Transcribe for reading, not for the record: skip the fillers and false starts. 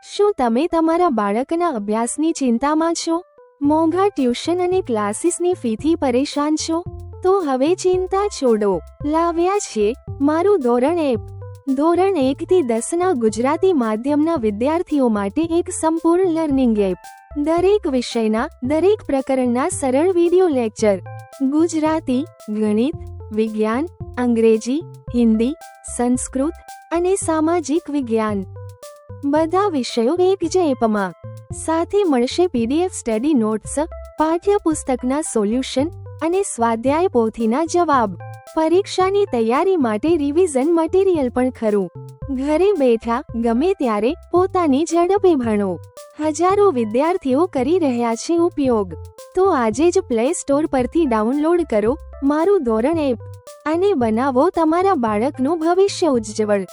શું તમે તમારા બાળકના અભ્યાસની ચિંતામાં છો? મોંઘા ટ્યુશન અને ક્લાસીસની ફીથી પરેશાન છો? તો હવે ચિંતા છોડો, લાવ્યા છે મારું ધોરણ એપ. ધોરણ 1 થી 10ના ગુજરાતી માધ્યમના વિદ્યાર્થીઓ માટે એક સંપૂર્ણ લર્નિંગ એપ. દરેક વિષયના, દરેક પ્રકરણના સરળ વિડિયો લેક્ચર. ગુજરાતી, ગણિત, વિજ્ઞાન, અંગ્રેજી, હિન્દી, સંસ્કૃત અને સામાજિક વિજ્ઞાન. બધા વિષયો એક જ એપમાં. સાથે મળશે PDF સ્ટડી નોટ્સ, પાઠ્યપુસ્તકના સોલ્યુશન અને સ્વાધ્યાય પોથીના જવાબ. પરીક્ષાની તૈયારી માટે રિવિઝન મટીરિયલ પણ ખરું. ઘરે બેઠા ગમે ત્યારે પોતાની ઝડપે ભણો. હજારો વિદ્યાર્થીઓ કરી રહ્યા છે ઉપયોગ. તો આજે જ પ્લે સ્ટોર પરથી ડાઉનલોડ કરો મારું ધોરણ એપ અને બનાવો તમારા બાળકનું ભવિષ્ય ઉજ્જવળ.